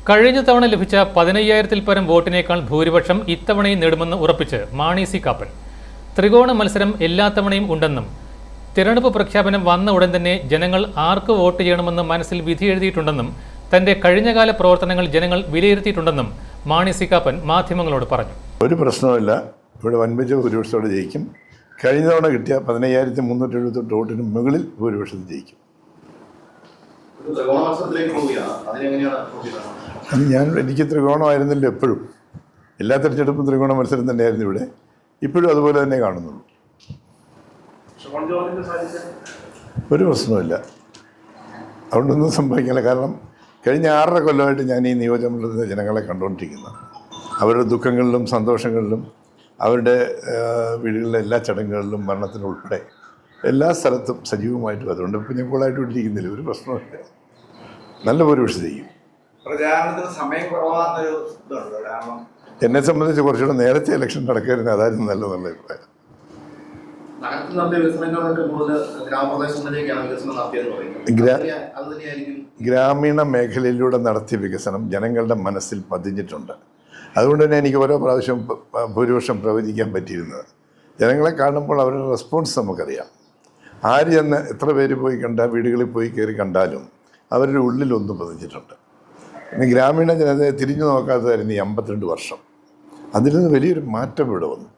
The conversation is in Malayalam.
കഴിഞ്ഞ തവണ ലഭിച്ച 15,000-ൽ പരം വോട്ടിനേക്കാൾ ഭൂരിപക്ഷം ഇത്തവണയും നേടുമെന്ന് ഉറപ്പിച്ച് മാണി സി കാപ്പൻ. ത്രികോണ മത്സരം എല്ലാ തവണയും ഉണ്ടെന്നും തിരഞ്ഞെടുപ്പ് പ്രഖ്യാപനം വന്ന ഉടൻ തന്നെ ജനങ്ങൾ ആർക്ക് വോട്ട് ചെയ്യണമെന്ന് മനസ്സിൽ വിധി എഴുതിയിട്ടുണ്ടെന്നും തന്റെ കഴിഞ്ഞകാല പ്രവർത്തനങ്ങൾ ജനങ്ങൾ വിലയിരുത്തിയിട്ടുണ്ടെന്നും മാണി സി കാപ്പൻ മാധ്യമങ്ങളോട് പറഞ്ഞു. ഒരു പ്രശ്നവുമില്ല, ഇവിടെ വൻപിച്ച ഭൂരിപക്ഷത്തോടെ ജയിക്കും. കഴിഞ്ഞ തവണ കിട്ടിയ 15,378 വോട്ടിന് മുകളിൽ ഭൂരിപക്ഷത്തിൽ ജയിക്കും. എനിക്ക് ത്രികോണമായിരുന്നില്ല, എപ്പോഴും എല്ലാ തെരഞ്ഞെടുപ്പും ത്രികോണ മത്സരം തന്നെയായിരുന്നു ഇവിടെ. ഇപ്പോഴും അതുപോലെ തന്നെ കാണുന്നുള്ളൂ. ഒരു പ്രശ്നവുമില്ല, അതുകൊണ്ടൊന്നും സംഭവിക്കില്ല. കാരണം കഴിഞ്ഞ 6.5 കൊല്ലമായിട്ട് ഞാൻ ഈ നിയോജകമണ്ഡലത്തിലെ ജനങ്ങളെ കണ്ടുകൊണ്ടിരിക്കുന്നത്. അവരുടെ ദുഃഖങ്ങളിലും സന്തോഷങ്ങളിലും അവരുടെ വീടുകളിലെ എല്ലാ ചടങ്ങുകളിലും മരണത്തിനുൾപ്പെടെ എല്ലാ സ്ഥലത്തും സജീവമായിട്ടും. അതുകൊണ്ട് ഇപ്പം ഞാൻ കൂളായിട്ട് ഇരിക്കുന്നില്ല, ഒരു പ്രശ്നമില്ല. നല്ല ഭൂരിപക്ഷം ചെയ്യും. എന്നെ സംബന്ധിച്ച് കുറച്ചുകൂടെ നേരത്തെ ഇലക്ഷൻ നടക്കരുത്, അതായിരുന്നു നല്ല അഭിപ്രായം. ഗ്രാമീണ മേഖലയിലൂടെ നടത്തിയ വികസനം ജനങ്ങളുടെ മനസ്സിൽ പതിഞ്ഞിട്ടുണ്ട്. അതുകൊണ്ട് തന്നെ എനിക്ക് ഓരോ പ്രാവശ്യം ഭൂരിപക്ഷം പ്രവചിക്കാൻ പറ്റിയിരുന്നത്. ജനങ്ങളെ കാണുമ്പോൾ അവരുടെ റെസ്പോൺസ് നമുക്കറിയാം. ആര് ചെന്ന് എത്ര പേര് പോയി വീടുകളിൽ പോയി കയറി കണ്ടാലും അവരുടെ ഉള്ളിലൊന്നും പതിഞ്ഞിട്ടുണ്ട്. പിന്നെ ഗ്രാമീണ ജനതയെ തിരിഞ്ഞു നോക്കാത്തതായിരുന്നു ഈ 52 വർഷം. അതിൽ നിന്ന് വലിയൊരു മാറ്റം ഇവിടെ വന്നു.